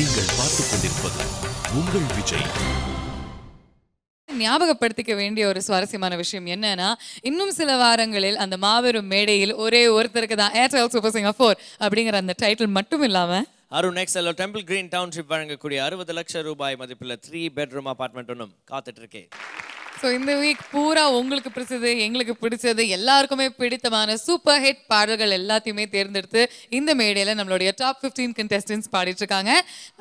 நீங்கள் பார்த்துக் கொண்டிருப்பது உங்கள் விஜய். ஞாபகப்படுத்திக்க வேண்டிய ஒரு சுவாரஸ்யமான விஷயம் என்னன்னா, இன்னும் சில வாரங்களில் அந்த மாபெரும் மேடையில் ஒரே ஒருத்தருக்கு தான் ஏர்டெல் சூப்பர் சிங்கர் 4 அப்படிங்கிற அந்த டைட்டில் மட்டும் இல்லாம Arun Excel Temple Green Township வழங்கக்கூடிய 60 லட்சம் ரூபாய் மதிப்புள்ள 3 பெட்ரூம் அபார்ட்மெண்ட் ஒன்றும் காத்துட்டு இருக்கேன். ஸோ இந்த வீக் பூரா உங்களுக்கு பிடிச்சது, எங்களுக்கு பிடிச்சது, எல்லாருக்குமே பிடித்தமான சூப்பர் ஹிட் பாடல்கள் எல்லாத்தையுமே தேர்ந்தெடுத்து இந்த மேடையில் நம்மளுடைய டாப் 15 கண்டெஸ்டன்ஸ் பாடிட்டு இருக்காங்க.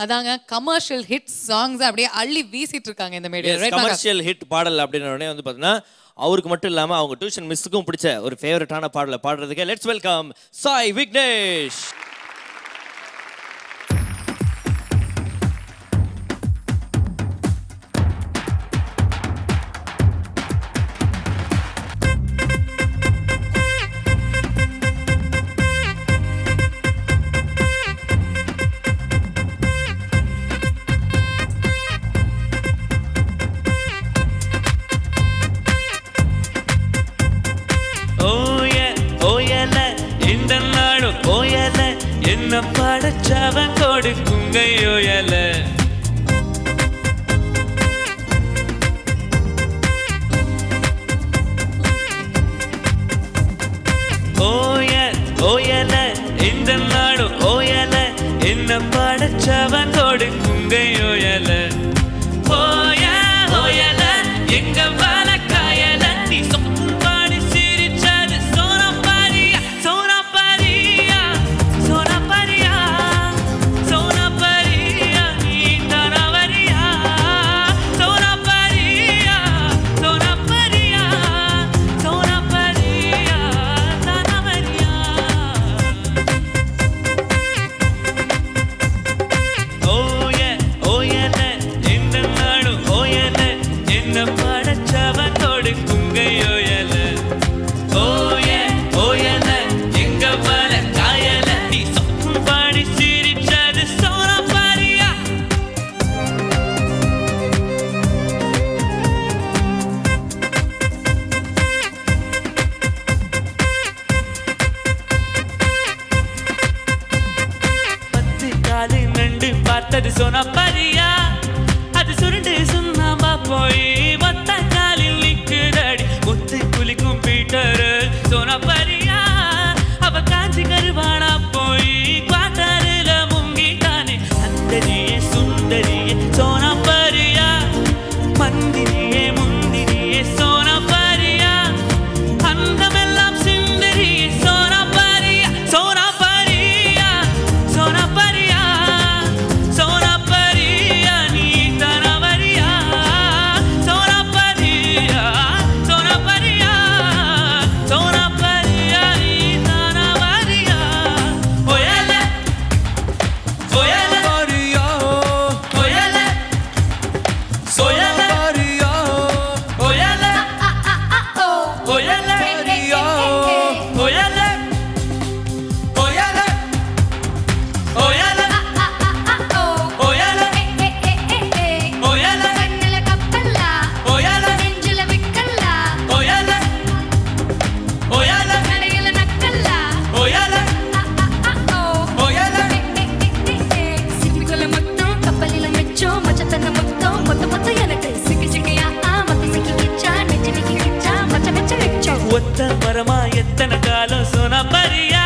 அதாங்க கமர்ஷியல் ஹிட் சாங்ஸ் அப்படியே அள்ளி வீசிட்டு இருக்காங்க இந்த மேடையில். கமர்ஷியல் ஹிட் பாடல் அப்படின்ன உடனே வந்து பார்த்தீங்கன்னா அவருக்கு மட்டும் இல்லாமல் அவங்க டியூஷன் மிஸ்ஸுக்கும் பிடிச்ச ஒரு ஃபேவரட்டான பாடலை பாடுறதுக்கு லெட்ஸ் வெல்கம் சாய் விக்னேஷ். என்ன படைச்சவன் கொடுக்குங்கையோயல ஓயல இந்த நாடு ஓயல என்ன படைச்சவன் கொடுக்குங்கையோயல ஓய ஓயல எங்க வல காயல நீ சொக்கும் பாடி சிரிச்சது சோனா பாரியா சோனா பாரியா சோனா பாரியா சோனா பாரியா நீ தரவரியா சோனா பாரியா சோனா பாரியா சோனா பாரியா தரவரியா ஓயல இந்த நாடு ஓயல என்ன படைச்சவன் கொடுக்குங்கையோயல ஓயல எங்க வல காயல நீ சொக்கும் பாடி சிரிச்சது சோனா பாரியா பத்து காலு நண்டு பார்த்தது சோனா பாரியா அது சுருண்டு சுண்ணாம்பா போய் மொத்த காலில் நிக்குதடி முத்து குளிக்கும் பீட்டர் சோனா பாரியா அவ காஞ்சி கருவானா போய் குவாட்டரில முங்கிட்டானே அந்தரியே சுந்தரியே சோனா பாரியா மந்திரியே முந்திரியே சோனா பாரியா அந்தமெல்லாம் சுந்தரியே சோனா பாரியா சோனா பாரியா சோனா பாரியா சோனா பாரியா நீ தரவரியா சோனா பாரியா சோனா பாரியா சோனா பாரியா நீ தரவரியா ஓயல ஓயல பாரியா ஓயல சோயல பாரியா ஓயல ஓயல பாரியா ஓயல ஓயல ஓயல ஓயல ஓயல கண்ணல கப்பல்ல ஓயல நெஞ்சில விக்கல்ல ஓயல ஓயல நடையில நக்கல்ல ஓயல ஓயல சிப்பிக்குள்ள மொத்தம் கப்பலில மெச்சம் மச்சத்தங்க மொத்தம் மொத்த எனக்கு சிக்கி சிக்கியா மத்தி சிக்கி கிச்சா நெஞ்சு நிக்கி கிச்சா மச்ச மெச்ச வெச்சம் ஒத்த மரமா எத்தனை காலம் சோனா பாரியா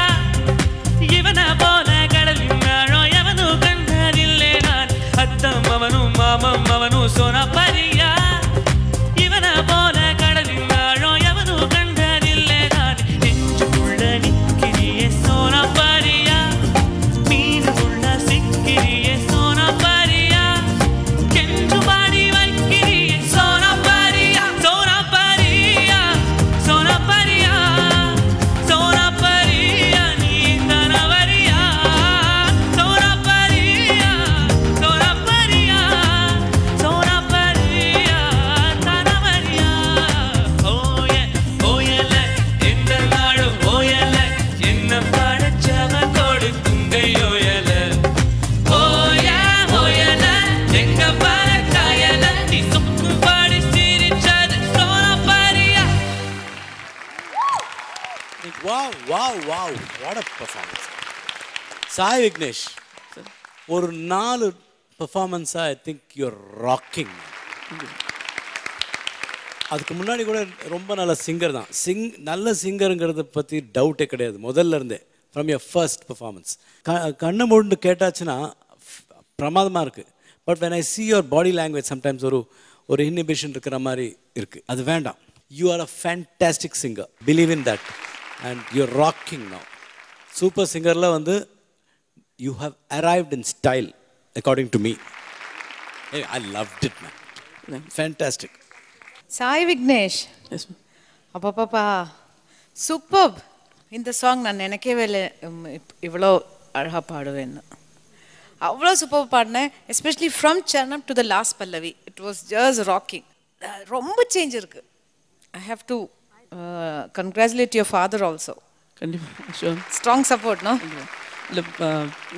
இவன போல கடலின் ஆழம் எவனும் கண்டதில்லை நான் அத்தம் அவனும் மாமம் அவனும் சோனா பாரியா இவன போல கடலின் ஆழம் எவனும் கண்டதில்லை நான் நெஞ்சுக்குள்ள நிக்கிறியே சோனா பாரியா மீனுக்குள்ள சிக்கிறியே சோனா பாரியா கெஞ்சு பாடி வைக்கிறியே சோனா பாரியா சோனா பாரியா சோனா பாரியா சோனா பாரியா நீ தரவரியா சோனா பாரியா சோனா பாரியா சோனா பாரியா தரவரியா ஓயல இந்த நாடு ஓயல என்ன படைச்சவன் கொடுக்குங்கையோயல ஓயல எங்க வல காயல நீ சொக்கும் பாடி சிரிச்சது சோனா பாரியா Wow, wow, wow. What a performance. Sai Vignesh. ஒரு 4 பெர்ஃபார்மன்ஸாக ஐ திங்க் யூஆர் ராக்கிங். அதுக்கு முன்னாடி கூட ரொம்ப நல்ல சிங்கர் தான். நல்ல சிங்கருங்கிறத பற்றி டவுட்டே கிடையாது முதல்ல இருந்தே, ஃப்ரம் யுவர் ஃபர்ஸ்ட் பெர்ஃபார்மன்ஸ். கண்ணை மூண்டு கேட்டாச்சுன்னா பிரமாதமாக இருக்குது. But when I see your body language sometimes ஒரு இன்ஹிபிஷன் இருக்கிற மாதிரி இருக்குது. அது வேண்டாம். You are a fantastic singer, believe in that, and you're rocking now. Super சிங்கரில் வந்து you have arrived in style according to me. Hey, I loved it, man. Fantastic. Sai Vignesh. Yes ma'am. அப்பப்பா super. இந்த song நான் நினைக்கவே இல்லை இவ்வளோ அழகாக பாடுவேன்னு. அவ்வளோ சூப்பர் பாடினேன். எஸ்பெஷலி ஃப்ரம் சரணம் to the last Pallavi it was just rocking. ரொம்ப சேஞ்ச் இருக்குது. I have to congratulate your father also. கண்டிப்பாக ஷூர். Strong support no. இல்லை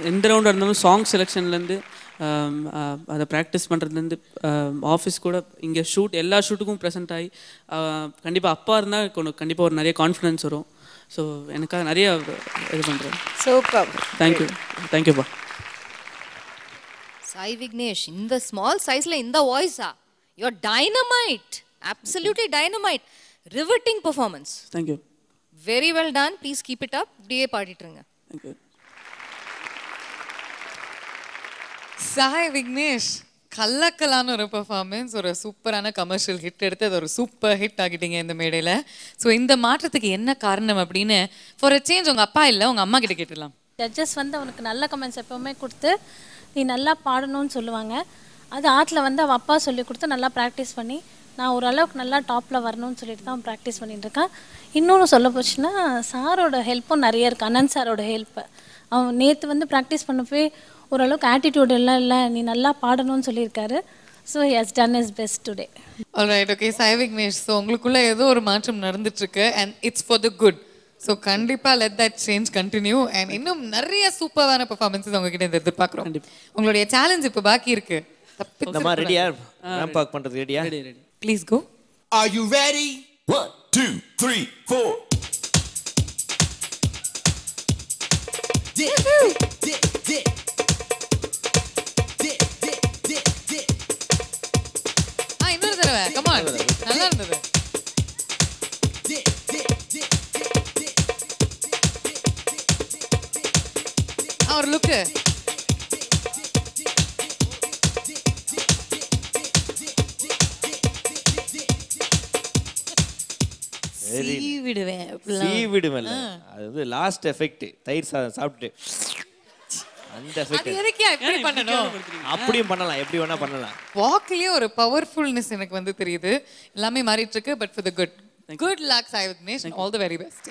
எந்த ரவுண்டாக இருந்தாலும் சாங் செலெக்ஷன்லேருந்து அதை ப்ராக்டிஸ் பண்ணுறதுலேருந்து ஆஃபீஸ் கூட இங்கே எல்லா ஷூட்டுக்கும் ப்ரெசென்ட் ஆகி கண்டிப்பாக அப்பா இருந்தால் கண்டிப்பாக ஒரு நிறைய கான்ஃபிடென்ஸ் வரும். ஸோ எனக்காக நிறைய இது பண்ணுறேன். சூப்பர். தேங்க்யூப்பா. சாய் விக்னேஷ், இந்த ஸ்மால் சைஸ்ல இந்த வாய்ஸா, you're dynamite, absolutely dynamite. Riveting performance. Thank you. Very well done. Please keep it up. இப்படியே பாடிட்டுருங்க. தேங்க்யூ. சாய் விக்னேஷ், கல்லக்கலான ஒரு பெர்ஃபார்மன்ஸ், ஒரு சூப்பரான கமர்ஷியல் ஹிட் எடுத்து அது ஒரு சூப்பர் ஹிட் ஆகிட்டீங்க இந்த மேடையில். ஸோ இந்த மாற்றத்துக்கு என்ன காரணம் அப்படின்னு ஃபார் அ சேஞ்ச் உங்கள் அப்பா இல்லை உங்கள் அம்மா கிட்ட கேட்டுடலாம். ஜட்ஜஸ் வந்து அவனுக்கு நல்ல கமெண்ட்ஸ் எப்போவுமே கொடுத்து நீ நல்லா பாடணும்னு சொல்லுவாங்க. அது ஆற்றுல வந்து அவள் அப்பா சொல்லி கொடுத்து நல்லா ப்ராக்டிஸ் பண்ணி நான் ஓரளவுக்கு நல்லா டாப்பில் வரணும்னு சொல்லிட்டு தான் ப்ராக்டிஸ் பண்ணிட்டு இருக்கேன். இன்னொன்று சொல்ல போச்சுன்னா சாரோட ஹெல்ப்பும் நிறைய இருக்குது. அனந்த் சாரோட ஹெல்ப்பு. அவன் நேற்று வந்து ப்ராக்டிஸ் பண்ண போய் ஓரளவுக்கு ஆட்டிடியூட் எல்லாம் இல்லை, நீ நல்லா பாடணும்னு சொல்லியிருக்காரு. So he has done his best today. Alright, okay Sai Vignesh, so உங்களுக்குள்ள ஏதோ ஒரு மாற்றம் நடந்துட்டுருக்கு and it's for the good. So கண்டிப்பாக let that change continue and இன்னும் நிறைய சூப்பரான பெர்ஃபார்மன்ஸஸ் உங்ககிட்ட எதிர்பார்க்குறோம். உங்களுடைய சேலஞ்ச் இப்போ பாக்கி இருக்கு. நம்ம ரெடியா ரேம்ப் வாக் பண்றது ரெடியா? Ready. Please go. Are you ready? 1 2 3 4 இன்னொரு தடவை கம் ஆன். நல்லா இருந்தது. ஒரு லுக்கு. விடுவேன் அது வந்து லாஸ்ட் எஃபெக்ட். தயிர் சாப்பிட்டு அந்த எஃபெக்ட். அது எதுக்கு இப்படி பண்ணணும்? அப்படியும் பண்ணலாம், எப்படி வேணா பண்ணலாம். வாக்லயே ஒரு பவர்ஃபுல்னஸ் எனக்கு வந்து தெரியுது. எல்லாமே மாறிட்டு இருக்கு, but for the good. Good luck Sai Vignesh, all the very best.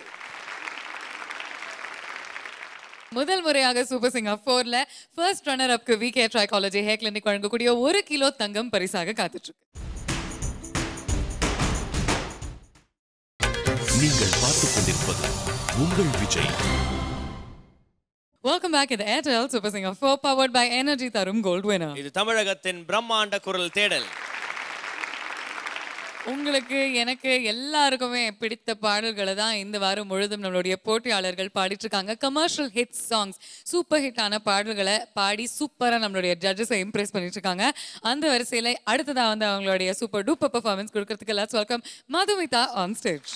முதல் முறையாக சூப்பர் சிங்கர் 4ல ஃபர்ஸ்ட் ரன்னர் அப்க்கு விகே ட்ரைகாலஜி ஹேர் கிளினிக் வழங்கக்கூடிய 1 கிலோ தங்கம் பரிசாக காத்துட்டு இருக்கு. நீங்கள் பார்த்துக் கொண்டிருப்பது உங்கள் Vijay. Welcome back at the Airtel Super Singer 4 powered by Energy Tharum Gold Winner. இது தமிழகத்தின் பிரம்மாண்ட குரல் தேடல். உங்களுக்கு எனக்கு எல்லாருக்குமே பிடித்த பாடல்களை தான் இந்த வாரம் முழுதும் நம்மளுடைய போட்டியாளர்கள் பாடிட்டு இருக்காங்க. கமர்ஷியல் ஹிட் சாங்ஸ், சூப்பர் ஹிட்டான பாடல்களை பாடி சூப்பராக நம்மளுடைய ஜட்ஜஸை இம்ப்ரெஸ் பண்ணிட்டு இருக்காங்க. அந்த வரிசையில் அடுத்ததாக வந்து அவங்களுடைய சூப்பர் டூப்பர் பர்ஃபார்மன்ஸ் கொடுக்கறதுக்கு let's welcome Madhumitha on stage.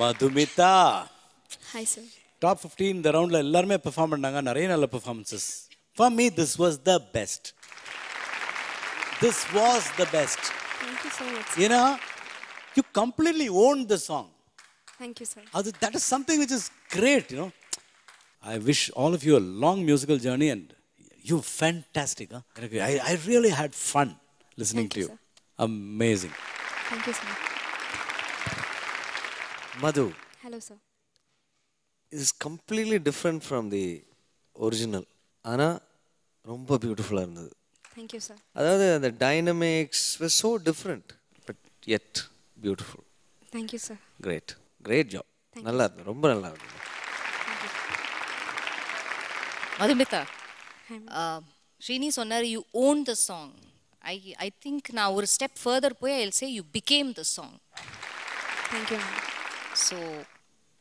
Madhumitha. Hi sir. Top 15 இந்த ரவுண்டில் எல்லாருமே பெர்ஃபார்ம் பண்ணாங்க, நிறைய நல்ல performances. For me this was the best. This was the best. Thank you so much. ஏன்னா you completely own the song. Thank you sir. That is something which is great, you know. I wish all of you a long musical journey and you fantastic. Huh? I really had fun listening to you. Sir. Amazing. Thank you sir. Madhu. Hello sir. It is completely different from the original. Ana romba beautiful irundhathu. Thank you sir. Adhaadu the dynamics were so different but yet beautiful. Thank you sir. Great job. Nalla irundhu, romba nalla irundhu. Madhumitha, Srini சொன்னார் you own the song. I think நான் ஒரு step further போய் I will say you became the song. Thank you. So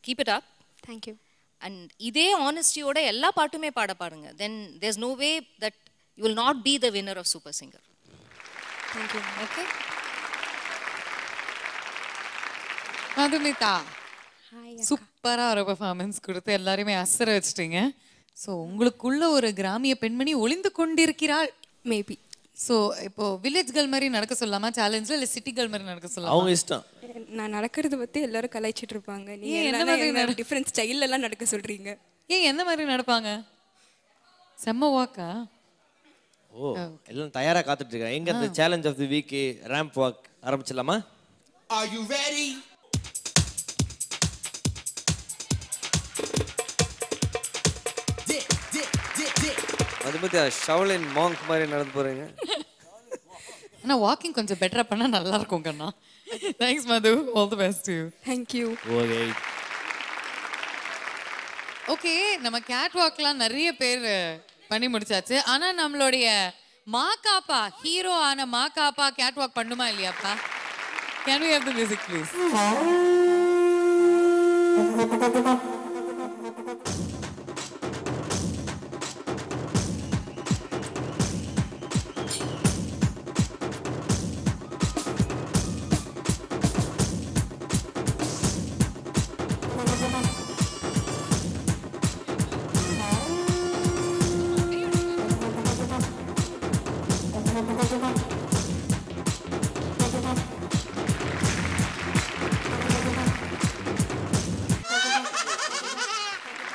keep it up. Thank you. And இதே ஆனஸ்டியோட எல்லா பாட்டுமே பாடுங்க. Then there is no way that you will not be the winner of super singer. Thank you. Okay Madhumitha, Hi. சூப்பராக ஒரு performance கொடுத்து எல்லாருமே அசர வச்சிட்டீங்க. ஸோ உங்களுக்குள்ள ஒரு கிராமிய பெண்மணி ஒளிந்து கொண்டிருக்கிறாள். Maybe. ஸோ இப்போ வில்லேஜ் கேர்ள் மாதிரி நடக்க சொல்லலாமா சேலஞ்சில், இல்லை சிட்டி கேர்ள் மாதிரி நடக்க சொல்லலாமா? அவங்க இஷ்டம். நான் நடக்கிறத பத்தி எல்லாரும் கலாய்ச்சிட்டு இருப்பாங்க. நீங்க என்ன என்ன மாதிரி மாதிரி டிஃபரண்ட் ஸ்டைல்ல எல்லாம் நடக்க சொல்றீங்க? ஏன் என்ன மாதிரி நடப்பாங்க? செம்ம வாக்கா? ஓ, எல்லாம் தயாரா காத்துட்டு இருக்காங்க. எங்க அந்த challenge of the week ramp walk ஆரம்பிச்சலாமா? Are you ready? Madhumitha Shaolin monk மாதிரி நடந்து போறீங்க. ஆனால் வாக்கிங் கொஞ்சம் பெட்டரா பண்ணா நல்லா இருக்கும் கண்ணா. Thanks Madhu, all the best to you. Thank you. Okay. Okay, நம்ம கேட் வாக்லாம் நிறைய பேர் பண்ணி முடிச்சாச்சு. ஆனா நம்மளுடைய மாகாப்பா, ஹீரோ ஆன மாகாப்பா கேட் வாக் பண்ணுமா இல்லையாப்பா? Can we have the music please?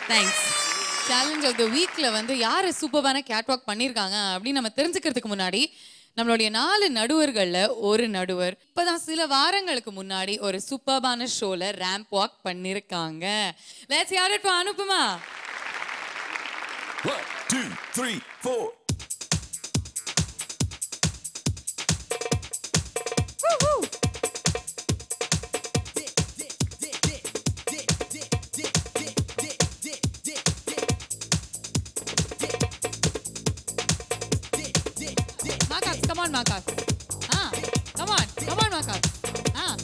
Thanks. Challenge of the வீக்ல வந்து யார் சூப்பரான கேட் வாக் பண்ணியிருக்காங்க அப்படின்னு நம்ம தெரிஞ்சுக்கிறதுக்கு முன்னாடி நம்மளுடைய 4 நடுவர்கள்ல ஒரு நடுவர் இப்பதான் சில வாரங்களுக்கு முன்னாடி ஒரு சூப்பரான ஷோல ரேம்ப் வாக் பண்ணிருக்காங்க. Let's hear it for Anupama. 1 2 3 4. Come on, Marcus. Come on, Marcus.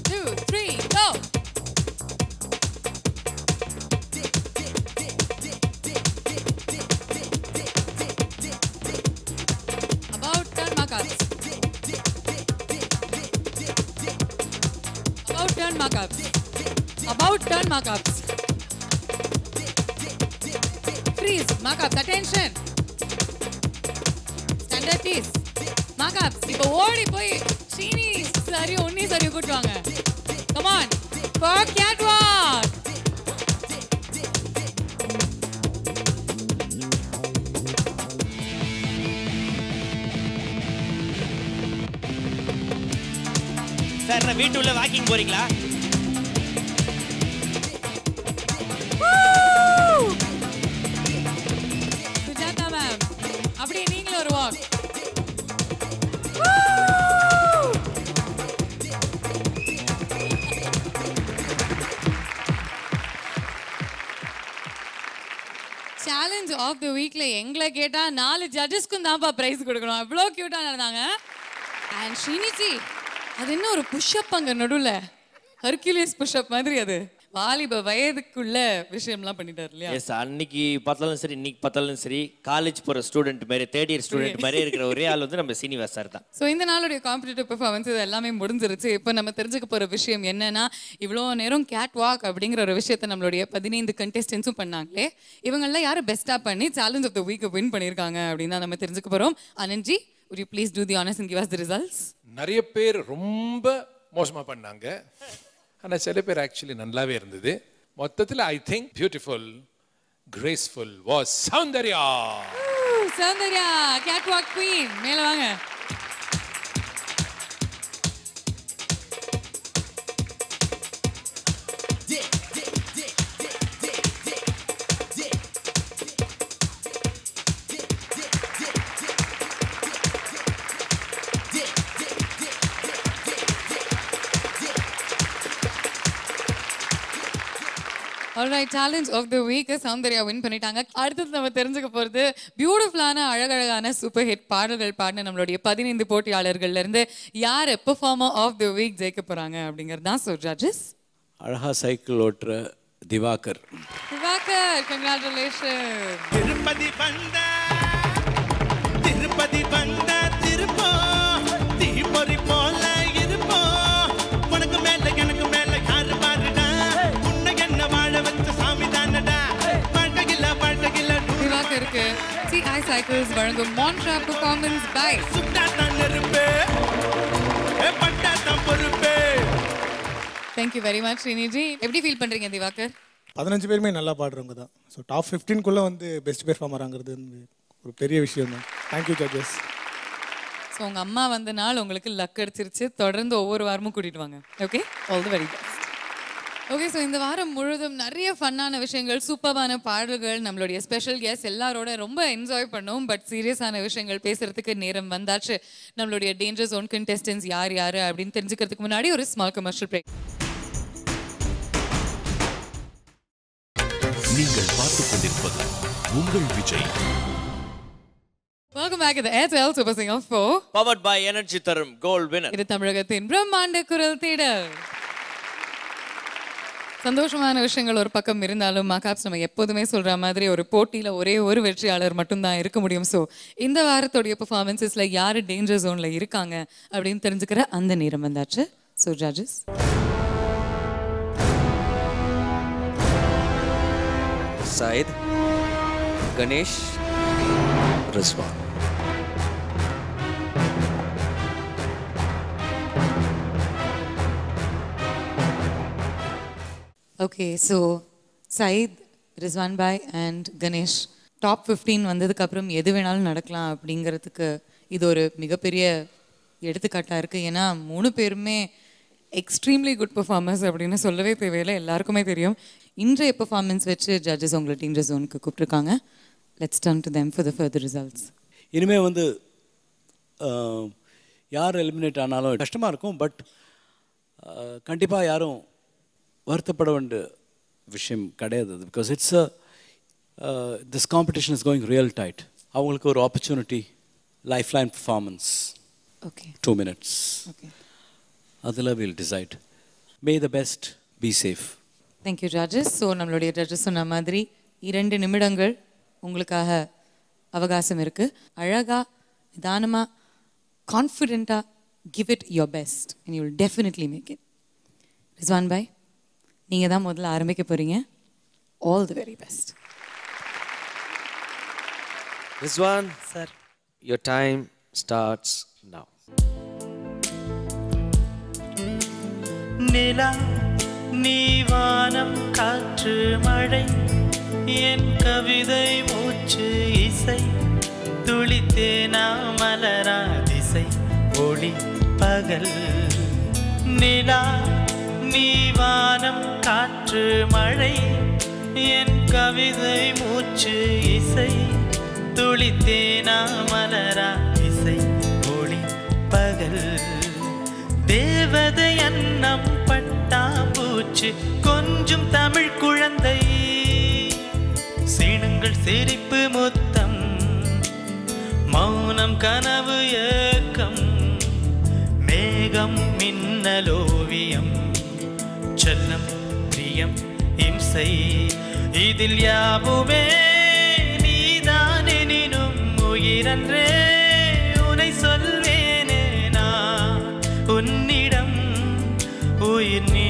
2, 3, go. About turn, Marcus. About turn, Marcus. About turn, Marcus. Freeze, Marcus. Attention. Standard piece. Makapa இப்போ ஓடி போய் சீனி சரி ஒன்னி சரி கூட்டுவாங்க. Come on for cat walk. Sir நான் வீட்டுக்குள்ள வாக்கிங் போறீங்களா? சுஜாதா மேம் அப்படியே நீங்களும் ஒரு வாக். சேலஞ்ச் ஆஃப் தி வீக்ல எங்களை கேட்டா 4 ஜட்ஜஸ்க்கும் தான்ப்பா பிரைஸ் கொடுக்கணும். அவ்வளோ கியூட்டா நடந்தாங்க. அண்ட் ஸ்ரீனிஜி அது என்ன ஒரு புஷ்அப் அங்க நடுவில் ஹெர்குலியஸ் புஷ்அப் மாதிரி அது. வாலிப வயதுக்குள்ள விஷயம்லாம் பண்ணிட்டாரு இல்லையா? எஸ், அன்னைக்கு பார்த்தாலும் சரி இன்னைக்கு பார்த்தாலும் சரி காலேஜ் போற ஸ்டூடெண்ட் மாதிரி தேர்ட் இயர் ஸ்டூடெண்ட் மாதிரி இருக்கிற ஒரே ஆள் வந்து நம்ம சீனிவாஸ் சார் தான். ஸோ இந்த நாளுடைய காம்படிட்டிவ் பெர்ஃபார்மன்ஸ் இது எல்லாமே முடிஞ்சிருச்சு. இப்போ நம்ம தெரிஞ்சுக்க போகிற விஷயம் என்னன்னா, இவ்வளோ நேரம் கேட் வாக் அப்படிங்கிற ஒரு விஷயத்த நம்மளுடைய 15 கண்டெஸ்டன்ஸும் பண்ணாங்களே, இவங்கெல்லாம் யார் பெஸ்ட்டாக பண்ணி சேலஞ்ச் ஆஃப் த வீக்கை வின் பண்ணியிருக்காங்க அப்படின்னு தான் நம்ம தெரிஞ்சுக்க போகிறோம். Anandji, would you please do the honors and give us the results? நிறைய பேர் ரொம்ப மோசமாக பண்ணாங்க, ஆனால் சில பேர் ஆக்சுவலி நல்லாவே இருந்தது. மொத்தத்தில் I think beautiful graceful was Soundarya. Soundarya cat walk queen, மேலே வாங்க. Alright, challenge of the week Soundarya win பண்ணிட்டாங்க. அடுத்தது நம்ம தெரிஞ்சுக்க போகிறது பியூட்டிஃபுல்லான அழகழகான சூப்பர் ஹிட் பாடல்கள் பாடின நம்மளுடைய 15 போட்டியாளர்கள்ல இருந்து யார் பெர்ஃபார்மர் ஆஃப் த வீக் ஜெயிக்க போறாங்க அப்படிங்கிறது தான். ஸோ ஜட்ஜஸ், அழகா சைக்கிள் ஓட்டுற திவாகர். திவாகர், கங்க்ராச்சுலேஷன். திருப்பதி வந்த திருப்போ தீபொறி போல இருப்போ உனக்கு மேல எனக்கு மேல யாரு பாருடா உன்னை என்ன வாழ வச்ச சாமி தானடா வாழ்க்கையில திவாகருக்கு CI Cycles வழங்கும் மான்ட்ரா பெர்ஃபார்மன்ஸ் பை சுட்டாதான் நெருப்பே பட்டாதான் பொறுப்பே. Thank you very much Sriniji. எப்படி ஃபீல் பண்றீங்க திவாகர்? 15 பேருமே நல்லா பாடுறவங்க தான். ஸோ டாப் 15குள்ளே வந்து பெஸ்ட் பெர்ஃபார்மர் ஆங்கிறது ஒரு பெரிய விஷயம் தான். Thank you judges. ஸோ உங்கள் அம்மா வந்த நாள் உங்களுக்கு லக் அடிச்சிருச்சு. தொடர்ந்து ஒவ்வொரு வாரமும் கூட்டிட்டு வாங்க. Okay, all the very best. Okay, so இந்த வாரம் முழுதும் நிறைய ஃபன்னான விஷயங்கள், சூப்பரான பாடல்கள், நம்மளுடைய ஸ்பெஷல் கெஸ்ட் எல்லாரோட ரொம்ப என்ஜாய் பண்ணோம். பட் சீரியஸான விஷயங்கள் பேசுறதுக்கு நேரம் வந்தாச்சு. நம்மளுடைய டேஞ்சர் ஜோன் கண்டெஸ்டன்ஸ் யார் யார் அப்படின்னு தெரிஞ்சுக்கிறதுக்கு முன்னாடி ஒரு ஸ்மால் கமர்ஷியல் பிரேக். நீங்கள் பார்த்துக் கொண்டிருப்பது உங்கள் Vijay. Welcome back to the Airtel Super Singer 4. Powered by Energy தரும் கோல்ட் வினர். இது தமிழகத்தின் பிரம்மாண்ட குரல் தேடல். சந்தோஷமான விஷயங்கள் ஒரு பக்கம் இருந்தாலும் மகாப்ஸ் நம்ம எப்போதுமே சொல்ற மாதிரி ஒரு போட்டியில் ஒரே ஒரு வெற்றியாளர் மட்டும்தான் இருக்க முடியும். ஸோ இந்த வாரத்துடைய பெர்ஃபார்மன்ஸஸ்ல யார் டேஞ்சர் ஜோன்ல இருக்காங்க அப்படின்னு தெரிஞ்சுக்கிற அந்த நேரம் வந்தாச்சு. So judges, Said, Ganesh, Rizwan. Okay, so Sajith, Rizwan bye and Ganesh top 15 வந்ததுக்கப்புறம் எது வேணாலும் நடக்கலாம் அப்படிங்கிறதுக்கு இது ஒரு மிகப்பெரிய எடுத்துக்காட்டாக இருக்குது. ஏன்னா 3 பேருமே எக்ஸ்ட்ரீம்லி குட் பெர்ஃபார்மன்ஸ் அப்படின்னு சொல்லவே தேவையில்லை, எல்லாருக்குமே தெரியும். இன்றைய பெர்ஃபார்மன்ஸ் வச்சு ஜட்ஜஸ் உங்களை டேஞ்சர் ஜோனுக்கு கூப்பிட்ருக்காங்க. Let's turn to them for the further results. இனிமேல் வந்து யார் எலிமினேட் ஆனாலும் கஷ்டமாக இருக்கும். பட் கண்டிப்பாக யாரும் வருத்தப்பட வேண்டிய விஷயம் கிடையாது. Because it's this competition is going real tight. அவங்களுக்கு ஒரு opportunity, life line performance, okay 2 minutes. Okay, அதில் will decide. May the best, be safe. Thank you judges. So நம்மளுடைய ஜட்ஜஸ் சொன்ன மாதிரி 2 நிமிடங்கள் உங்களுக்காக அவகாசம் இருக்குது. அழகாக, நிதானமாக, கான்ஃபிடெண்ட்டாக give it your best and you will definitely make it. Rizwan bhai, நீங்கள் தான் முதல்ல ஆரம்பிக்க போகிறீங்க. All the very best. Rizwan, sir, your time starts now. நிலா, நீவானம், காற்று, மழை, என் கவிதை மூச்சு இசை, துளித்தேனா மலரா திசை, ஒளி பகல். நிலா, நீவானம், காற்று, மழை, என் கவிதை மூச்சு இசை, துளித்தேனா மலரா இசை, ஒளி பகல். தேவதை அன்னம் பட்டா பூச்சு கொஞ்சம் தமிழ் குழந்தை, சீனுங்கள் சிரிப்பு முத்தம், மௌனம் கனவு ஏக்கம், மேகம் மின்னலோவியம், செல்லம் பிரியம் இசை இதில் யாவுமே நீதானெனினும் உயிரன்றே உனை சொல்வேனே நான் உன்னிடம் உயிர் நீ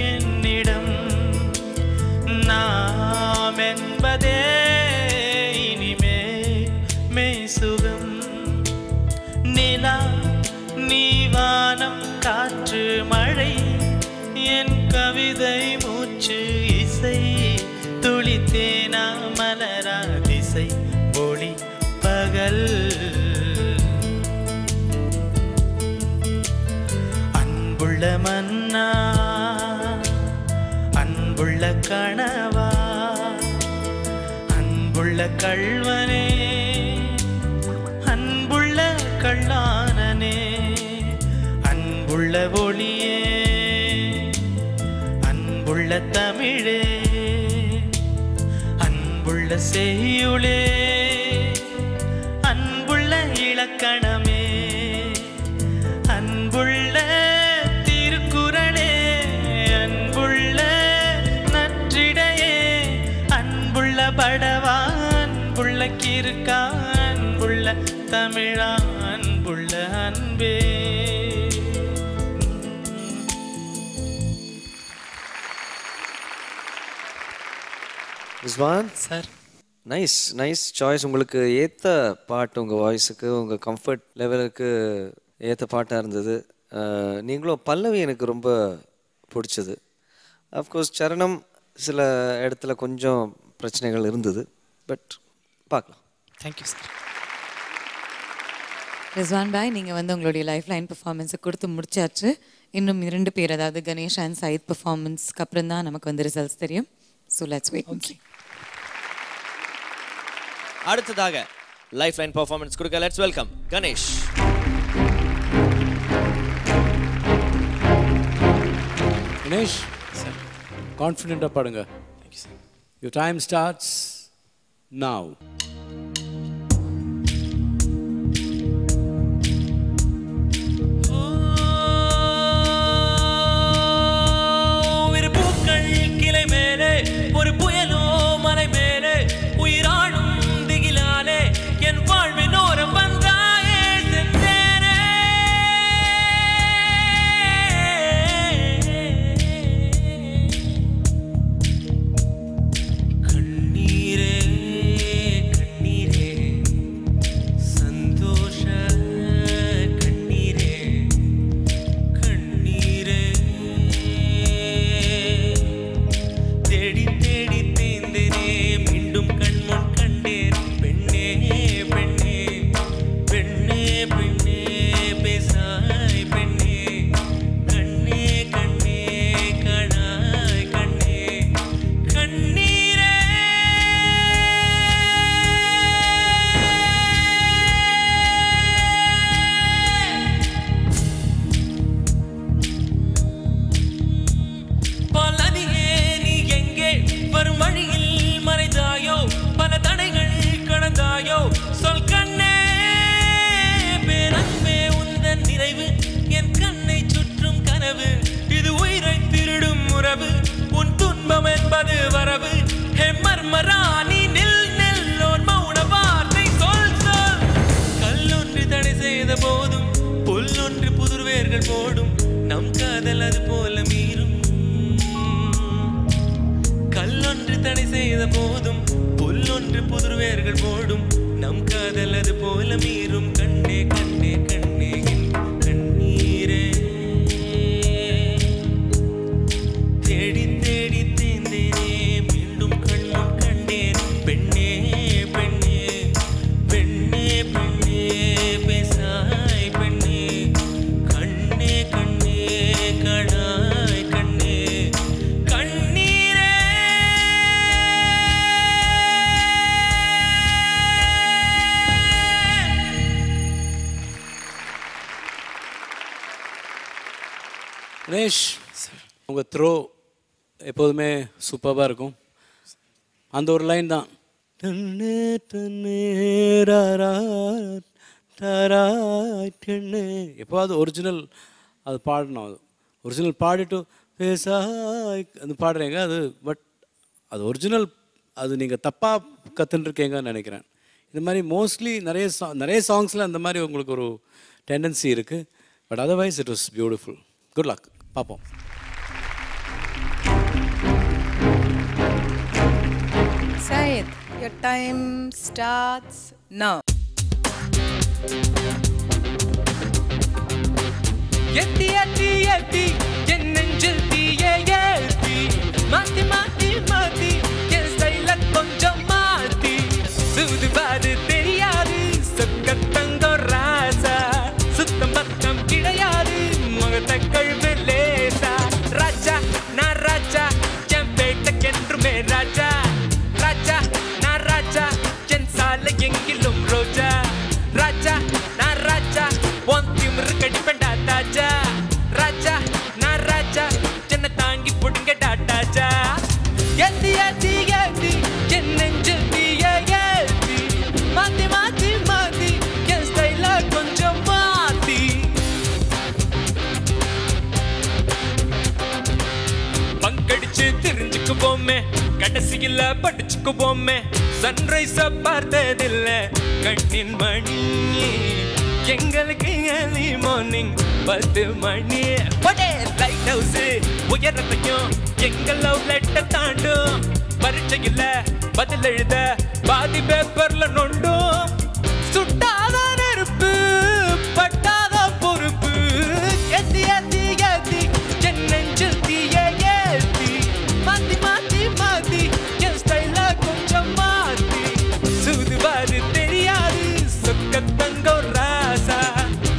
என்னிடம் நாம் என்பதே இனிமே மெய் சுகம் நிலா நீ வானம் காற்று மழை என் கவிதை மூச்சு இசை துளித்தேனா மலரா திசை ஒளி பகல் அன்புள்ள மன்னா அன்புள்ள கணவா அன்புள்ள கள்வனே அன்புள்ள கள்ளானனே அன்புள்ள ஒளியே அன்புள்ள தமிழே அன்புள்ள செய்யுளே அன்புள்ள இலக்கணமே அன்புள்ள திருக்குறளே அன்புள்ள நற்றிடையே அன்புள்ள படவா அன்புள்ள கிறுக்கா அன்புள்ள தமிழா அன்புள்ள அன்பே. Rizwan sir nice choice. உங்களுக்கு ஏற்ற பாட்டு உங்கள் வாய்ஸுக்கு உங்கள் கம்ஃபர்ட் லெவலுக்கு ஏற்ற பாட்டாக இருந்தது. நீங்களும் பல்லவி எனக்கு ரொம்ப பிடிச்சது. அஃப்கோர்ஸ் சரணம் சில இடத்துல கொஞ்சம் பிரச்சனைகள் இருந்தது, பட் பார்க்கலாம். Thank you sir. ரிஸ்வான் பாய், நீங்கள் வந்து உங்களுடைய லைஃப் லைன் பெர்ஃபார்மன்ஸை கொடுத்து முடிச்சாச்சு. இன்னும் 2 பேர், அதாவது கணேஷ் அண்ட் சயித் பெர்ஃபார்மன்ஸ்க்கு அப்புறம் தான் நமக்கு வந்து ரிசல்ட்ஸ் தெரியும். So let's wait. ஓகே, அடுத்ததாக லைஃப் லைன் பெர்ஃபார்மன்ஸ் கொடுக்க let's welcome Ganesh. Ganesh sir, கான்ஃபிடென்ட்டாக பாடுங்க. Your time starts now. ஒரு புயலோ மலை மேலே உயிராடும் திகிலாலே என் வாழ்வின் ஓரம் வந்தாயே சென்றேனே. கண்ணீரே கண்ணீரே சந்தோஷ கண்ணீரே கண்ணீரே தேடி தேடி தேந்தேனே மீண்டும் கண்முன் கண்டேன் பெண்ணே பெண்ணே பெண்ணே பெண்ணே பேசாய் பெண்ணே கண்ணே கண்ணே கணாய் கண்ணே கண்ணீரே. பலனியே நீ எங்கே வரும் வழியில் மறைந்தாயோ பல தடைகள் கடந்தாயோ சொல் கண்ணே பேரன்பே உந்தன் நிறைவு என் கண்ணை சுற்றும் கனவு இது உயிரை திருடும் உறவு உன் துன்பம் என்பது வரவு ஹே மர்மரா நீ நில் நில் ஓர் மௌன வார்த்தை சொல் சொல். கல்லொன்று தடை செய்த போதும் புல்லொன்று புதுர்வேர்கள் போடும் நம் காதல் அது போல மீறும். கல்லொன்று தடை செய்த போதும் புல்லொன்று புதுர்வேர்கள் போடும் நம் காதல் அது போல மீறும். கண்ணே கண்ணே கண்ணே என் கண்ணீரே தேடி தேடி தேந்தேனே மீண்டும் கண்முன் கண்டேன் பெண்ணே பெண்ணே பெண்ணே பெண்ணே பேசாய் பெண்ணே கண்ணே கண்ணே கணாய் கண்ணே கண்ணீரே. கணேஷ், உங்கள் த்ரோ எப்போதுமே சூப்பராக இருக்கும். அந்த ஒரு லைன் தான், தன்னே தன்னே ராரா தாராய் டென்னே. எப்போது ஒரிஜினல் அது பாடணும். அது ஒரிஜினல் பாடிட்டு பேசாய் அந்த பாடுறீங்க அது. பட் அது ஒரிஜினல், அது நீங்கள் தப்பாக கற்றுட்டுருக்கீங்கன்னு நினைக்கிறேன். இந்த மாதிரி மோஸ்ட்லி நிறைய சாங்ஸில் அந்த மாதிரி உங்களுக்கு ஒரு டெண்டன்சி இருக்குது. But otherwise it was beautiful. Good luck. பார்ப்போம். Syed, your time starts now. எத்தி எத்தி எத்தி என் நெஞ்சில் தீயை ஏத்தி மாத்தி மாத்தி மாத்தி என் ஸ்டைல கொஞ்சம் மாத்தி சூதுவாது தெரியாது சொக்கத்தங்க ராசா சுத்தம் பத்தம் கிடையாது முகத்தை கழுவு லேசா ராஜா நான் ராஜா என் பேட்டைக்கென்றுமே ராஜா ராஜா நான் ராஜா என் சாலை எங்கிலும் ரோஜா ராஜா நான் ராஜா ஒன் திமிரு கடிப்பண்டா தாஜா ராஜா நான் ராஜா என்ன தாங்கி புடுங்க டாட்டாஜா ஏத்தி ஏத்தி ஏத்தி என் நெஞ்சில் தீயை ஏத்தி மாத்தி மாத்தி மாத்தி என் ஸ்டைல கொஞ்சம் மாத்தி பங்கடிச்சு தெரிஞ்சுக்குவோமே கடைசியில படிச்சுக்குவோமே சன்ரைஸ பார்த்ததில்ல கண்ணின் மணி எங்களுக்கு ஏர்லி மார்னிங் 10 மணி லைட் ஹவுஸ் உயரத்தையும் எங்கள் லவ் லெட்டர் தாண்டும் பரீட்சையில் பதில் எழுத பாதி பேப்பர்ல நொண்டும் சுட்டாத நெருப்பு பட்டாத பொறுப்பு ஏத்தி ஏத்தி ஏத்தி என் நெஞ்சில் தீயை ஏத்தி மாத்தி மாத்தி மாத்தி என் ஸ்டைல கொஞ்சம் மாத்தி சூதுவாது தெரியாது சொக்கத்தங்க ராசா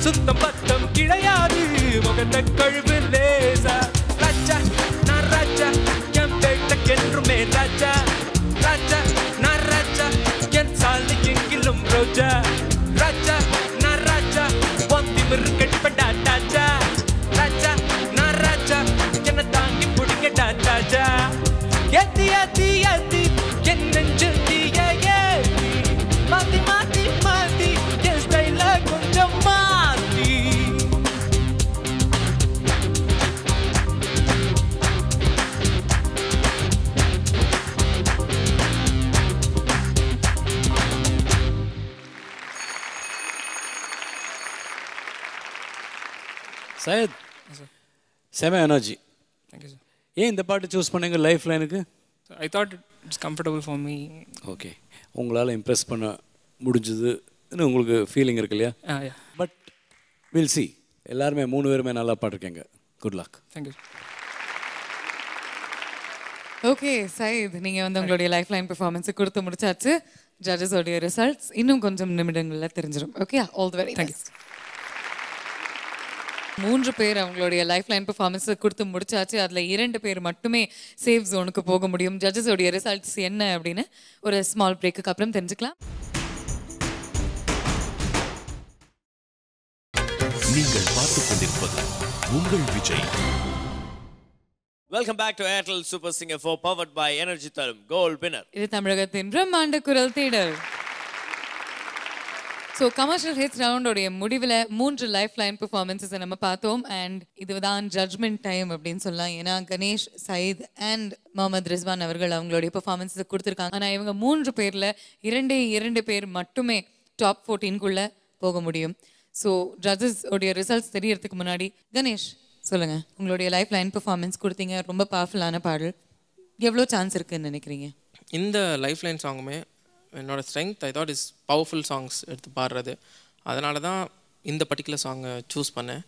சுத்தம் பத்தம் கிடையாது முகத்தை கழுவு லேசா ராஜா நான் ராஜா என் பேட்டைக்கென்றுமே ராஜா ராஜா நான் ராஜா என் சாலை எங்கிலும் ரோஜா ராஜா நான் ராஜா ஒன் திமிரு கடிப்பண்டா டாஜா ராஜா நான் ராஜா என்ன தாங்கி புடிங்க டாஜா ஏத்தி ஏத்தி ஏத்தி என் நெஞ்சில் தீயை ஏத்தி மாத்தி மாத்தி மாத்தி என் ஸ்டைல கொஞ்சம் மாத்தி சையத், செம எனர்ஜி. Thank you, sir. ஏன் இந்த பாட்டு சூஸ் பண்ணீங்க லைஃப் லைனுக்கு? I thought it's comfortable for me. Okay, உங்களால் இம்ப்ரெஸ் பண்ண முடிஞ்சதுன்னு உங்களுக்கு ஃபீலிங் இருக்கு இல்லையா? Yeah. But will see. எல்லாருமே 3 பேருமே நல்லா பாடிருக்கீங்க. Good luck. Thank you. Okay Saith, நீங்கள் வந்து உங்களுடைய லைஃப் லைன் பெர்ஃபார்மன்ஸை கொடுத்து முடிச்சாச்சு. ஜட்ஜஸோடைய ரிசல்ட்ஸ் இன்னும் கொஞ்சம் நிமிடங்களில் தெரிஞ்சிடும். Okay, all the very best. 3 பேர் அவங்களுடைய லைஃப் லைன் பெர்ஃபார்மன்ஸை கொடுத்து முடிச்சாச்சு. அதில் 2 பேர் மட்டுமே சேஃப் ஜோனுக்கு போக முடியும். ஜட்ஜஸோடைய ரிசல்ட்ஸ் என்ன அப்படின்னு ஒரு ஸ்மால் பிரேக்குக்கு அப்புறம் தெரிஞ்சுக்கலாம். நீங்கள் பார்த்துக் கொண்டிருப்பது உங்கள் Vijay. Welcome back to Airtel super singer 4 powered by energy தரும் கோல்ட் வின்னர். இது தமிழகத்தின் பிரம்மாண்ட குரல் தேடல். ஸோ கமர்ஷியல் ஹிட்ஸ் ரவுண்டோடைய முடிவில் 3 லைஃப் லைன் பெர்ஃபார்மன்ஸஸை நம்ம பார்த்தோம். அண்ட் இதுதான் ஜட்ஜ்மெண்ட் டைம் அப்படின்னு சொல்லலாம். ஏன்னா கணேஷ், சயீத் அண்ட் முகமது ரிஸ்வான் அவர்கள் அவங்களுடைய பெர்ஃபார்மன்ஸை கொடுத்துருக்காங்க. ஆனால் இவங்க 3 பேரில் 2 பேர் மட்டுமே டாப் 14க்குள்ளே போக முடியும். ஸோ ஜட்ஜஸ் உடைய ரிசல்ட்ஸ் தெரியறதுக்கு முன்னாடி கணேஷ் சொல்லுங்கள், உங்களுடைய லைஃப் லைன் பெர்ஃபார்மன்ஸ் கொடுத்தீங்க, ரொம்ப பவர்ஃபுல்லான பாடல். எவ்வளோ சான்ஸ் இருக்குன்னு நினைக்கிறீங்க? இந்த லைஃப் லைன் சாங்குமே என்னோட strength I thought is powerful songs எடுத்து பாடுறது. அதனால தான் இந்த பர்டிகுலர் சாங்கை சூஸ் பண்ணேன்.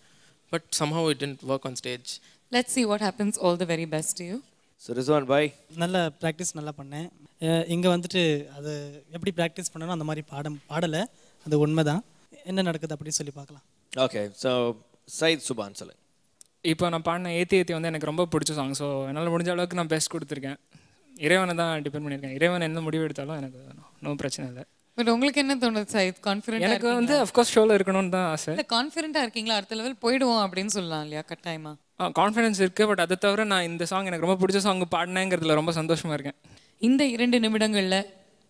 But somehow it didn't work on stage. Let's see what happens. All the very best to you. So Rizwan bhai, நல்ல ப்ராக்டிஸ் நல்லா பண்ணேன். இங்கே வந்துட்டு அது எப்படி ப்ராக்டிஸ் பண்ணணும் அந்த மாதிரி பாடலை. அது உண்மைதான். என்ன நடக்குது அப்படி சொல்லி பார்க்கலாம். ஓகே, ஸோ சயீத் சுபான் சொல்லுங்க. இப்போ நான் பாடின ஏற்றி ஏற்றி வந்து எனக்கு ரொம்ப பிடிச்ச சாங். ஸோ என்னால் முடிஞ்ச அளவுக்கு நான் பெஸ்ட் கொடுத்துருக்கேன். இறைவனை தான் டிபெண்ட் பண்ணியிருக்கேன். இறைவன் என்ன முடிவு எடுத்தாலும் எனக்கு நோ பிரச்சனை இல்லை. பட் உங்களுக்கு என்ன தோணுது சயீத்? கான்ஃபிடென்ட் எனக்கு வந்து அஃப்கோர்ஸ் ஷோவில் இருக்கணும்னு தான் ஆசை. இல்லை, கான்ஃபிடென்ட்டாக இருக்கீங்களா? அடுத்த லெவல் போயிடுவோம் அப்படின்னு சொல்லலாம் இல்லையா கட்டாயமா? கான்ஃபிடன்ஸ் இருக்குது. பட் அதை தவிர நான் இந்த சாங் எனக்கு ரொம்ப பிடிச்ச சாங் பாடினேங்கிறதுல ரொம்ப சந்தோஷமாக இருக்கேன். இந்த 2 நிமிடங்களில்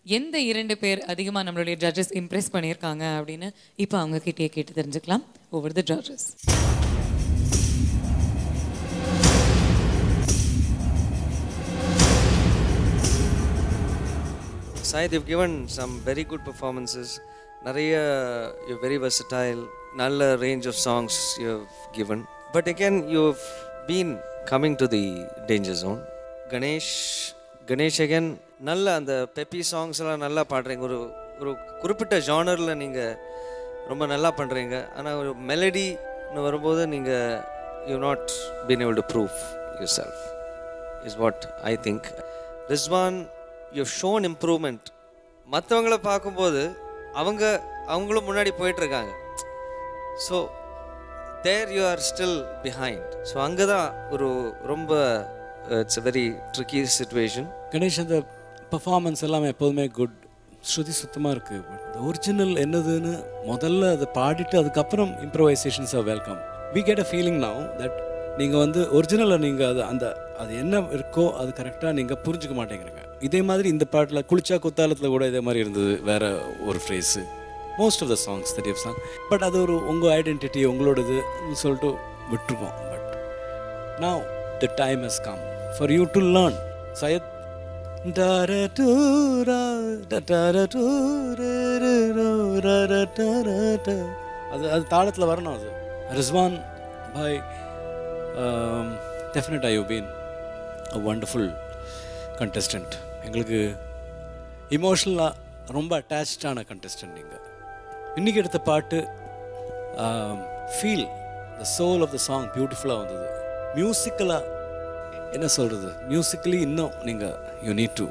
எந்த 2 பேர் அதிகமாக நம்மளுடைய ஜட்ஜஸ் இம்ப்ரெஸ் பண்ணியிருக்காங்க அப்படின்னு இப்போ அவங்க கிட்டே கேட்டு தெரிஞ்சுக்கலாம். Over the judges. Syed, you've given some very good performances. Nariya, you're very versatile. Nalla range of songs you've given. But again, you've been coming to the danger zone. Ganesh again, nalla and the peppy songs எல்லாம் நல்லா பாடுறீங்க. ஒரு குறிப்பிட்ட ஜானரில் நீங்கள் ரொம்ப நல்லா பண்ணுறீங்க. ஆனால் ஒரு மெலடின்னு வரும்போது நீங்கள் you not been able to prove yourself is what I think. Rizwan, you shown improvement. மற்றவங்கள பார்க்கும்போது அவங்களும் முன்னாடி போயிட்டுருக்காங்க. So there you are still behind. So அங்கே தான் ஒரு ரொம்ப it's a very tricky situation. Ganesh, அந்த பர்ஃபார்மன்ஸ் எல்லாமே எப்போதுமே குட், ஸ்ருதி சுத்தமாக இருக்குது. பட் இந்த ஒரிஜினல் என்னதுன்னு முதல்ல அதை பாடிட்டு அதுக்கப்புறம் improvisations are welcome. We get a feeling now that நீங்கள் வந்து ஒரிஜினலில் நீங்கள் அது என்ன இருக்கோ அது கரெக்டாக நீங்கள் புரிஞ்சுக்க மாட்டேங்கிறீங்க. இதே மாதிரி இந்த பாட்டில் குளிச்சா குத்தாலத்தில் கூட இதே மாதிரி இருந்தது, வேறு ஒரு phrase. Most of the songs that you sang, but அது ஒரு உங்கள் ஐடென்டிட்டி உங்களோடது சொல்லிட்டு விட்டுருக்கோம். But now the time has come for you to learn. Syed அது தாளத்தில் வரணும். அது ரிஸ்வான் பாய், டெஃபினட்டாக you been a wonderful contestant. எங்களுக்கு இமோஷ்னலாக ரொம்ப அட்டாச்சான கண்டெஸ்டன்ட் நீங்கள். இன்றைக்கி எடுத்த பாட்டு feel the soul of the song பியூட்டிஃபுல்லாக வந்தது. மியூசிக்கலாக என்ன சொல்கிறது, மியூசிக்கலி இன்னும் நீங்கள் யூ நீட் டு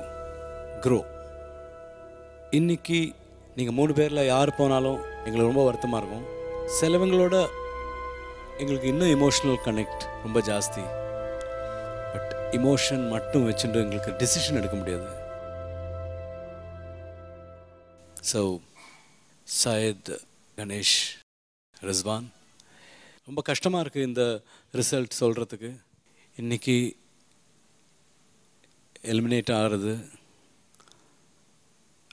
க்ரோ. இன்றைக்கி நீங்கள் 3 பேரில் யார் போனாலும் எங்களுக்கு ரொம்ப வருத்தமாக இருக்கும். சிலவங்களோட எங்களுக்கு இன்னும் இமோஷ்னல் கனெக்ட் ரொம்ப ஜாஸ்தி. பட் இமோஷன் மட்டும் வச்சுட்டு எங்களுக்கு டெசிஷன் எடுக்க முடியாது. ஸோ சையத், கணேஷ், ரிஸ்வான், ரொம்ப கஷ்டமாக இருக்குது இந்த ரிசல்ட் சொல்கிறதுக்கு. இன்றைக்கி எலிமினேட் ஆகிறது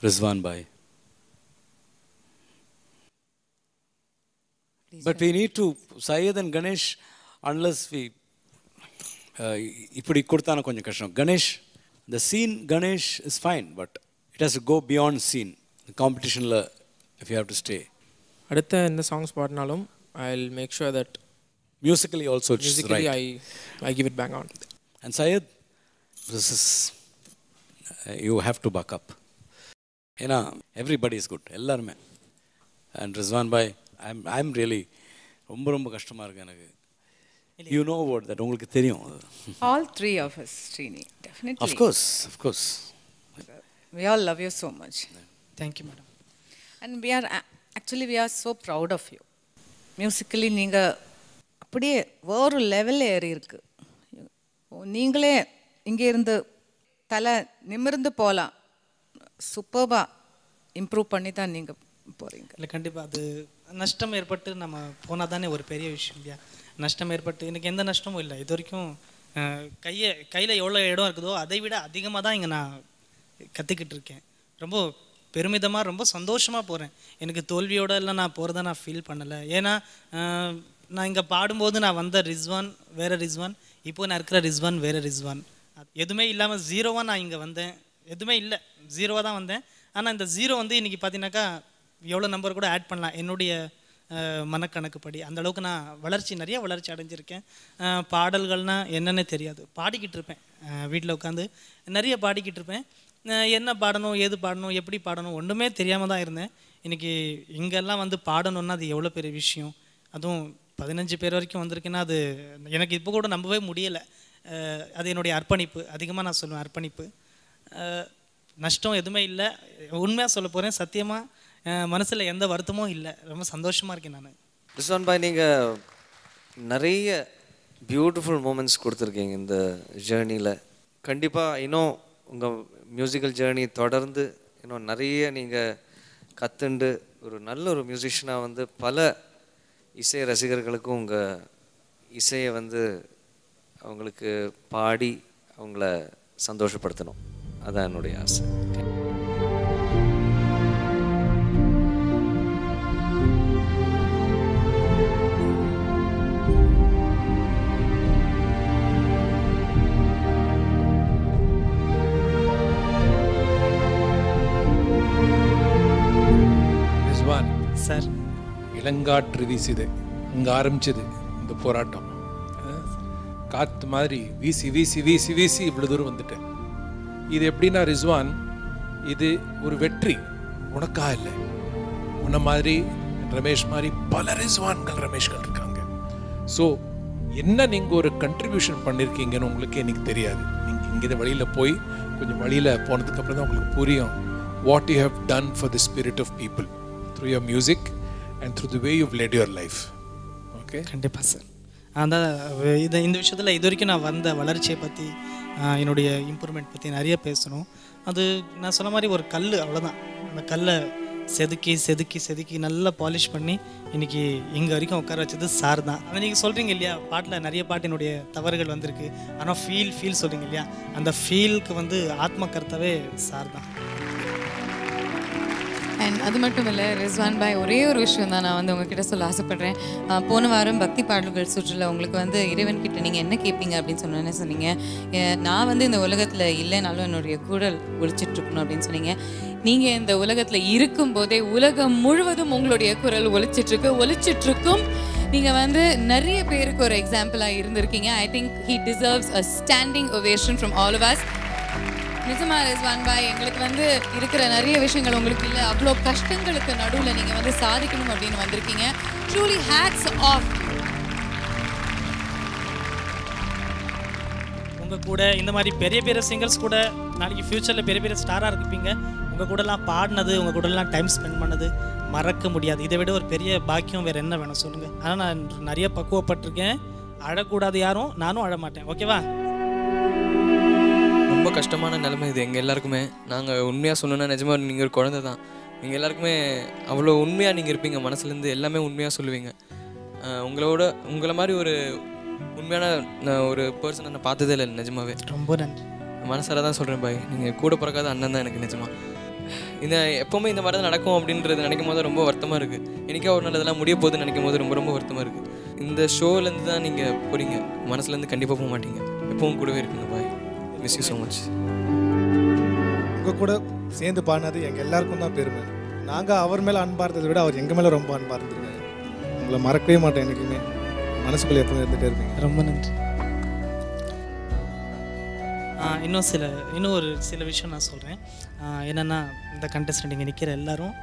Rizwan bhai. But we need to Syed and Ganesh, unless we இப்படி கொடுத்தான கொஞ்சம் கஷ்டம். Ganesh, the scene Ganesh is fine, but it has to go beyond scene. காம்படிஷனில் if you have to stay. அடுத்த எந்த சாங்ஸ் பாடினாலும் I'll make sure that musically also it's musically right. I give it back on. And Syed, this is you have to back up. ஏன்னா everybody is good, எல்லாருமே. And Rizwan bhai, I'm really ரொம்ப கஷ்டமாக இருக்கு எனக்கு. You know about that, உங்களுக்கு தெரியும். All three of us, Srini, definitely. Of course. We all love you so much. Thank you, madam. And we are so proud of you. Musically நீங்கள் அப்படியே வேறு லெவலில் ஏறி இருக்கு. நீங்களே இங்கே இருந்து தலை நிமிர்ந்து போகலாம். சூப்பர்பாக இம்ப்ரூவ் பண்ணி தான் நீங்கள் போகிறீங்க. இல்லை, கண்டிப்பாக அது நஷ்டம் ஏற்பட்டு நம்ம போனால் தானே ஒரு பெரிய விஷயம் இல்லையா. நஷ்டம் ஏற்பட்டு எனக்கு எந்த நஷ்டமும் இல்லை இது வரைக்கும். கையில் எவ்வளோ இடம் இருக்குதோ அதை விட அதிகமாக தான் இங்கே நான் கற்றுக்கிட்டு இருக்கேன். ரொம்ப பெருமிதமாக ரொம்ப சந்தோஷமாக போகிறேன். எனக்கு தோல்வியோடு எல்லாம் நான் போகிறத நான் ஃபீல் பண்ணலை. ஏன்னா நான் இங்கே பாடும்போது நான் வந்த ரிஸ்வான் வேறு ரிஸ்வான், இப்போது நான் இருக்கிற ரிஸ்வான் வேறு ரிஸ்வான். எதுவுமே இல்லாமல் ஜீரோவாக நான் இங்கே வந்தேன். எதுவுமே இல்லை, ஜீரோவாக தான் வந்தேன். ஆனால் இந்த ஜீரோ வந்து இன்றைக்கி பார்த்தீங்கன்னாக்கா எவ்வளோ நம்பர் கூட ஆட் பண்ணலாம் என்னுடைய மனக்கணக்குப்படி. அந்தளவுக்கு நான் நிறைய வளர்ச்சி அடைஞ்சிருக்கேன். பாடல்கள்னால் என்னென்ன தெரியாது, பாடிக்கிட்டு இருப்பேன். வீட்டில் உட்காந்து நிறைய பாடிக்கிட்டு இருப்பேன். என்ன பாடணும், ஏது பாடணும், எப்படி பாடணும் ஒன்றுமே தெரியாமல் தான் இருந்தேன். இன்றைக்கி இங்கெல்லாம் வந்து பாடணுன்னா அது எவ்வளோ பெரிய விஷயம். அதுவும் 15 பேர் வரைக்கும் வந்திருக்கேன்னா அது எனக்கு இப்போ கூட நம்பவே முடியலை. அது என்னுடைய அர்ப்பணிப்பு, அதிகமாக நான் சொல்லுவேன் அர்ப்பணிப்பு. நஷ்டம் எதுவுமே இல்லை. உண்மையாக சொல்ல போகிறேன், சத்தியமாக மனசில் எந்த வருத்தமும் இல்லை. ரொம்ப சந்தோஷமாக இருக்கேன் நான். ரிஸ்வான் பாய், நீங்கள் நிறைய பியூட்டிஃபுல் மூமெண்ட்ஸ் கொடுத்துருக்கீங்க இந்த ஜேர்னியில். கண்டிப்பாக இன்னும் உங்கள் மியூசிக்கல் ஜேர்னி தொடர்ந்து இன்னும் நிறைய நீங்கள் கற்றுண்டு ஒரு நல்ல ஒரு மியூசிஷியனாக வந்து பல இசை ரசிகர்களுக்கும் உங்கள் இசையை வந்து அவங்களுக்கு பாடி அவங்கள சந்தோஷப்படுத்தணும். அதான் என்னுடைய ஆசை. இளங்காற்று வீசுது, அங்கே ஆரம்பிச்சது இந்த போராட்டம். காற்று மாதிரி வீசி வீசி வீசி வீசி இவ்வளோ தூரம் வந்துட்டேன். இது எப்படின்னா ரிஸ்வான், இது ஒரு வெற்றி உனக்கா இல்லை, உன்ன மாதிரி ரமேஷ் மாதிரி பல ரிஸ்வான்கள் ரமேஷ்கள் இருக்காங்க. ஸோ என்ன நீங்கள் ஒரு கண்ட்ரிபியூஷன் பண்ணியிருக்கீங்கன்னு உங்களுக்கு எனக்கு தெரியாது. நீங்கள் இங்கே வழியில் போய் கொஞ்சம் வழியில் போனதுக்கப்புறம் தான் உங்களுக்கு புரியும் what you have done for the spirit of people through your music and through the way you let your life. Okay, கண்டிப்பாக சார். அந்த இந்த விஷயத்தில் இது வரைக்கும் நான் வந்த வளர்ச்சியை பற்றி, என்னுடைய இம்ப்ரூவ்மெண்ட் பற்றி நிறைய பேசணும். அது நான் சொன்ன மாதிரி ஒரு கல், அவ்வளோதான். அந்த கல்லை செதுக்கி செதுக்கி செதுக்கி நல்லா பாலிஷ் பண்ணி இன்றைக்கி இங்கே வரைக்கும் உட்கார வச்சது சார் தான். அதை நீங்கள் சொல்கிறீங்க இல்லையா, பாட்டில் நிறைய பாட்டு என்னுடைய தவறுகள் வந்திருக்கு, ஆனால் ஃபீல் சொல்கிறீங்க இல்லையா, அந்த ஃபீலுக்கு வந்து ஆத்ம கர்த்தாவே சார் தான். அண்ட் அது மட்டும் இல்லை ரிஸ்வான் பாய், ஒரே ஒரு விஷயம் தான் நான் வந்து உங்ககிட்ட சொல்ல ஆசைப்பட்றேன். போன வாரம் பக்தி பாடல்கள் சுற்றுல உங்களுக்கு வந்து இறைவன்கிட்ட நீங்கள் என்ன கேட்பீங்க அப்படின்னு சொன்னீங்க. நான் வந்து இந்த உலகத்தில் இல்லைனாலும் என்னுடைய குரல் ஒழிச்சிட்ருக்கணும் அப்படின்னு சொன்னீங்க. நீங்கள் இந்த உலகத்தில் இருக்கும்போதே உலகம் முழுவதும் உங்களுடைய குரல் ஒழிச்சிட்ருக்கும். நீங்கள் வந்து நிறைய பேருக்கு ஒரு எக்ஸாம்பிளாக இருந்திருக்கீங்க. I think he deserves a standing ovation from all of us. நிஜமா ரிஸ்வான் பாய், எங்களுக்கு வந்து இருக்கிற நிறைய விஷயங்கள் உங்களுக்கு இல்லை, அவ்வளோ கஷ்டங்களுக்கு நடுவில் நீங்கள் வந்து சாதிக்கணும் அப்படின்னு வந்திருக்கீங்க. Truly hats off. உங்கள் கூட இந்த மாதிரி பெரிய பெரிய சிங்கர்ஸ் கூட நாளைக்கு ஃப்யூச்சரில் பெரிய பெரிய ஸ்டாராக இருப்பீங்க. உங்கள் கூடலாம் பாடினது, உங்கள் கூடலாம் டைம் ஸ்பெண்ட் பண்ணது மறக்க முடியாது. இதை விட ஒரு பெரிய பாக்கியம் வேறு என்ன வேணும் சொல்லுங்கள். ஆனால் நான் நிறைய பக்குவப்பட்டிருக்கேன். அழக்கூடாது யாரும், நானும் அழமாட்டேன். ஓகேவா? ரொம்ப கஷ்டமான நிலைமை இது எங்கள் எல்லாருக்குமே. நாங்கள் உண்மையாக சொன்னோன்னா நிஜமாக நீங்கள் ஒரு குழந்தை தான். நீங்கள் எல்லாருக்குமே அவ்வளோ உண்மையாக நீங்கள் இருப்பீங்க, மனசுலேருந்து எல்லாமே உண்மையாக சொல்லுவீங்க. உங்களை மாதிரி ஒரு உண்மையான ஒரு பர்சனை நான் பார்த்ததே இல்லை நிஜமாவே. ரொம்ப நன்றி. மனசார தான் சொல்கிறேன் பாய், நீங்கள் கூட பிறக்காத அண்ணன் தான் எனக்கு நிஜமாக. எப்போவுமே இந்த மாதிரி தான் நடக்கும் அப்படின்றது நினைக்கும் போது ரொம்ப வருத்தமாக இருக்குது. எனக்கே ஒரு நாள் இதெல்லாம் முடிய போகுதுன்னு நினைக்கும் போது ரொம்ப ரொம்ப வருத்தமாக இருக்குது. இந்த ஷோலேருந்து தான் நீங்கள் போகிறீங்க, மனசுலேருந்து கண்டிப்பாக போக மாட்டீங்க. எப்பவும் கூடவே இருக்குங்க பாய். Miss you so much. உங்கள் கூட சேர்ந்து பாடினது எங்கள் எல்லாருக்கும் தான் பெருமை. நாங்கள் அவர் மேலே அன்பாக இருந்ததை விட அவர் எங்கள் மேலே ரொம்ப அன்பாக இருந்திருக்காரு. உங்களை மறக்கவே மாட்டேன், எனக்குமே மனசுக்குள்ளே எப்பவும் இருந்துகிட்டே இருப்பீங்க. ரொம்ப நன்றி. இன்னும் ஒரு சில விஷயம் நான் சொல்கிறேன். என்னென்னா, இந்த கண்டெஸ்டன்ட் இங்கே நிற்கிற எல்லாரும்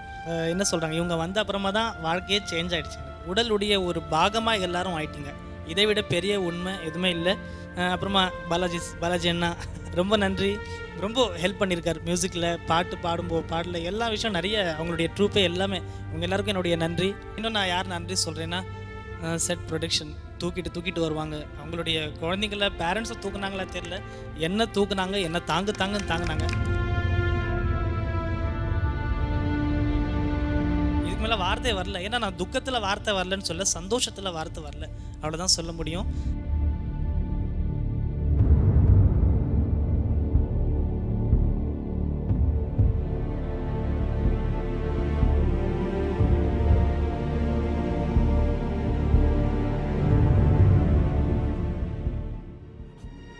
என்ன சொல்கிறாங்க, இவங்க வந்த அப்புறமா தான் வாழ்க்கையே சேஞ்ச் ஆகிடுச்சு. உடலுடைய ஒரு பாகமாக எல்லாரும் ஆயிட்டீங்க. இதை விட பெரிய உண்மை எதுவுமே இல்லை. அப்புறமா பாலாஜி அண்ணா ரொம்ப நன்றி. ரொம்ப ஹெல்ப் பண்ணியிருக்கார் மியூசிக்கில், பாடல எல்லா விஷயம் நிறைய, அவங்களுடைய ட்ரூப்பே எல்லாமே. இவங்க எல்லாருக்கும் என்னுடைய நன்றி. இன்னும் நான் யார் நன்றி சொல்கிறேன்னா, செட் ப்ரொடக்ஷன் தூக்கிட்டு வருவாங்க. அவங்களுடைய குழந்தைங்கள பேரண்ட்ஸை தூக்குனாங்களா தெரியல, என்ன தூக்குனாங்க, என்ன தாங்குனாங்க. இதுக்கு மேலே வார்த்தை வரல. ஏன்னா நான் துக்கத்தில் வார்த்தை வரலன்னு சொல்ல, சந்தோஷத்தில் வார்த்தை வரல, அவ்வளோதான் சொல்ல முடியும்.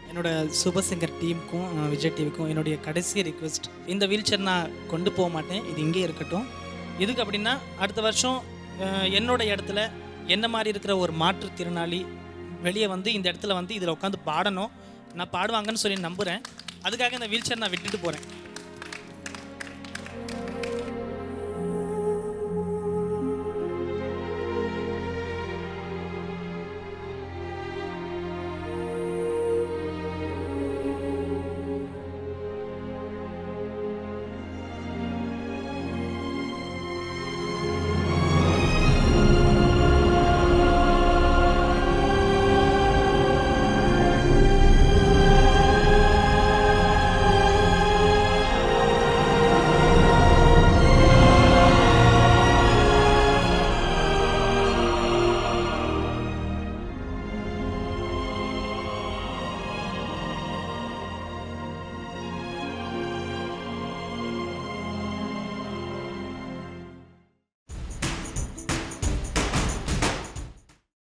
என்னோட சூப்பர் சிங்கர் டீமுக்கும் விஜய் டிவிக்கும் என்னுடைய கடைசி ரிக்வெஸ்ட், இந்த வீல் சேர் நான் கொண்டு போக மாட்டேன், இது இங்கே இருக்கட்டும். இதுக்கு அப்படின்னா அடுத்த வருஷம் என்னோட இடத்துல என்ன மாதிரி இருக்கிற ஒரு மாற்றுத்திறனாளி வெளியே வந்து இந்த இடத்துல வந்து இதில் உட்காந்து பாடணும், நான் பாடுவாங்கன்னு சொல்லி நம்புகிறேன். அதுக்காக இந்த வீல் சேர் நான் விட்டுட்டு போகிறேன்.